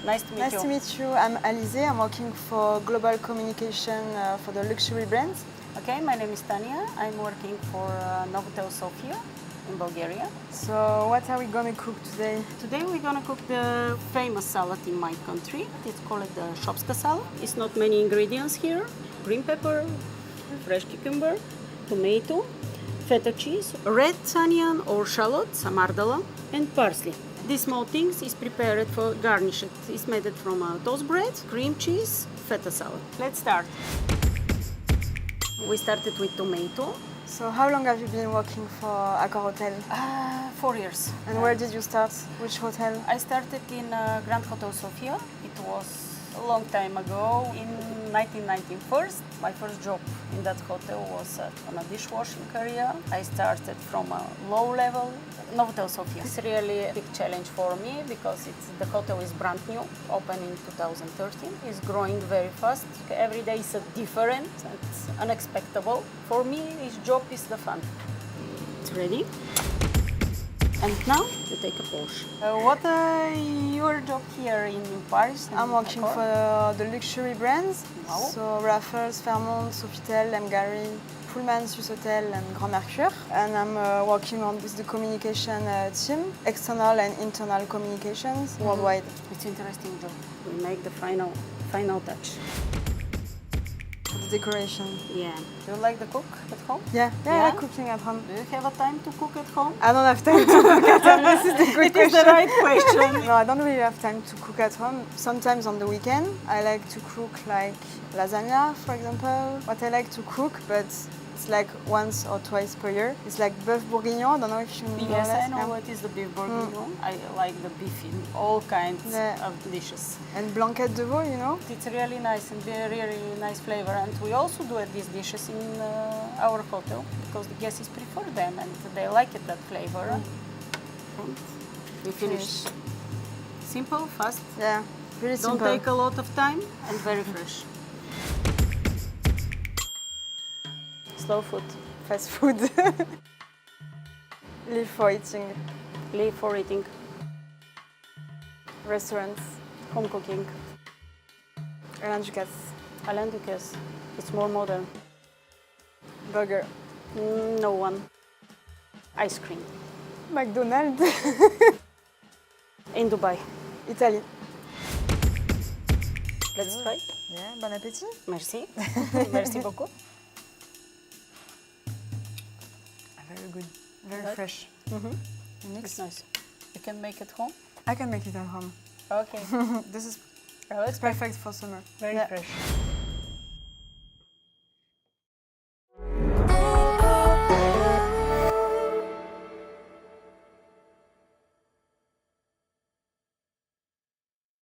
Nice to meet you. Nice to meet you. I'm Alizée. I'm working for global communication for the luxury brands. Okay, my name is Tanya. I'm working for Novotel Sofia in Bulgaria. So what are we going to cook today? Today we're going to cook the famous salad in my country. It's called the Chopska salad. It's not many ingredients here. Green pepper, fresh cucumber, tomato, feta cheese, red onion or shallot, samardala, and parsley. These small things is prepared for garnish. It's made from toast bread, cream cheese, feta salad. Let's start. We started with tomato. So how long have you been working for Accor Hotel? 4 years. And where did you start? Which hotel? I started in Grand Hotel Sofia. It was a long time ago. In 1991, my first job in that hotel was on a dishwashing area. I started from a low level. Novotel Sofia. It's really a big challenge for me because the hotel is brand new, opened in 2013. It's growing very fast. Every day is different. It's unexpected. For me, this job is the fun. It's ready. And now you take a portion. What your job here in Paris? I'm working for the luxury brands. Wow. So Raffles, Fairmont, Sofitel, Mgary, Pullman, Swiss Hotel and Grand Mercure. And I'm working on with the communication team, external and internal communications worldwide. It's an interesting job. We make the final touch. The decoration. Yeah. Do you like the cook at home? Yeah, I like cooking at home. Do you have a time to cook at home? I don't have time to cook at home. This is the good It is the right question. No, I don't really have time to cook at home. Sometimes on the weekend, I like to cook like lasagna, for example. What I like to cook, but it's like once or twice per year. It's like beef bourguignon. I don't know if you know Yes, that. I know what is the beef bourguignon. I like the beef in all kinds of dishes. And blanquette de veau, you know? It's really nice and very nice flavor. And we also do these dishes in our hotel because the guests prefer them and they like it, that flavor. And we finish. Simple, fast. Yeah, really simple. Don't take a lot of time and very fresh. Slow food. Fast food. Live for eating. Live for eating. Restaurants. Home cooking. Alain Ducasse. Alain Ducasse. It's more modern. Burger. No one. Ice cream. McDonald's. In Dubai. Italy. Let's try. Yeah, bon appétit. Merci. Merci beaucoup. Very good. Very fresh. It's nice. You can make it home? I can make it at home. Okay. This is It's perfect for summer. Very fresh.